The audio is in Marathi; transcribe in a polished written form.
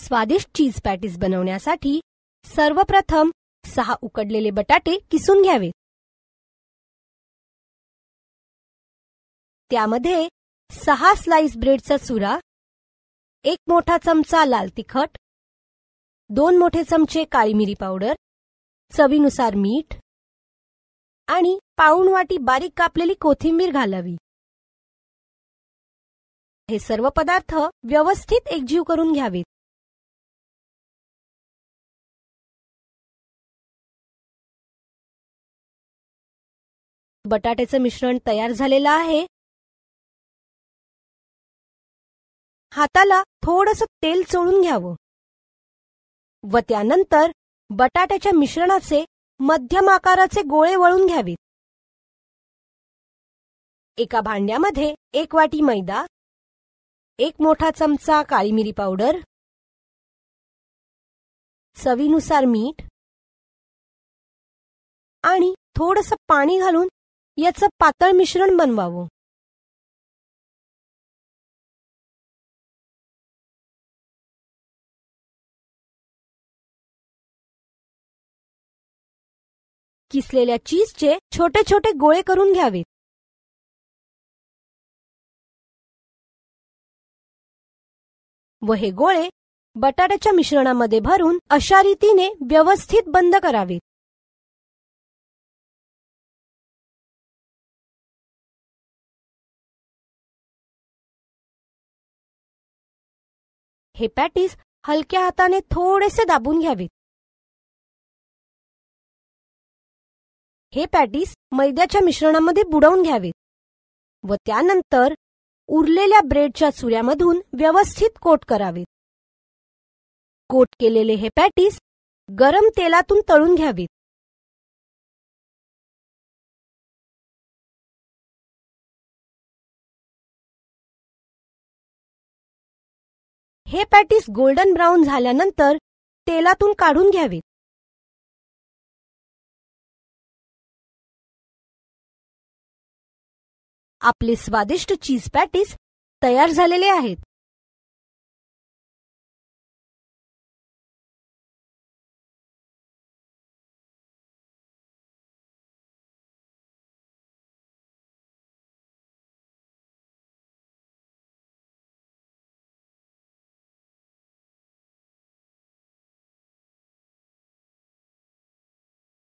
स्वादिष्ट चीज पॅटीस बनवण्यासाठी सर्वप्रथम 6 उकडलेले बटाटे किसून घ्यावेत. त्यामध्ये 6 स्लाइस ब्रेडचा चुरा, 1 मोठा चमचा लाल तिखट, 2 मोठे चमचे काळी मिरी पावडर, चवीनुसार मीठ आणि पाऊण वाटी बारीक कापलेली कोथिंबीर घालावी. हे सर्व पदार्थ व्यवस्थित एकजीव करून घ्यावेत. बटाट्याचं मिश्रण तयार झालेलं आहे. हाताला थोडंसं तेल चोळून घ्यावं व त्यानंतर बटाट्याच्या मिश्रणाचे मध्यम आकाराचे गोळे वळून घ्यावेत. एका भांड्यामध्ये 1 वाटी मैदा, 1 मोठा चमचा काळी मिरी पावडर, चवीनुसार मीठ आणि थोडंसं पाणी घालून याचं पातळ मिश्रण बनवावं. किसलेल्या चीजचे छोटे छोटे गोळे करून घ्यावेत. व हे गोळे बटाट्याच्या मिश्रणामध्ये भरून अशा रीतीने व्यवस्थित बंद करावेत. हे पॅटीस हलक्या हाताने थोडेसे दाबून घ्यावेत. हे पॅटीस मैद्याच्या मिश्रणामध्ये बुडवून घ्यावेत व त्यानंतर उरलेल्या ब्रेडच्या चुऱ्यामधून व्यवस्थित कोट करावेत. कोट केलेले हे पॅटीस गरम तेलातून तळून घ्यावेत. हे पॅटीस गोल्डन ब्राऊन झाल्यानंतर तेलातून काढून घ्यावेत. आपले स्वादिष्ट चीज पॅटीस तयार झालेले आहेत.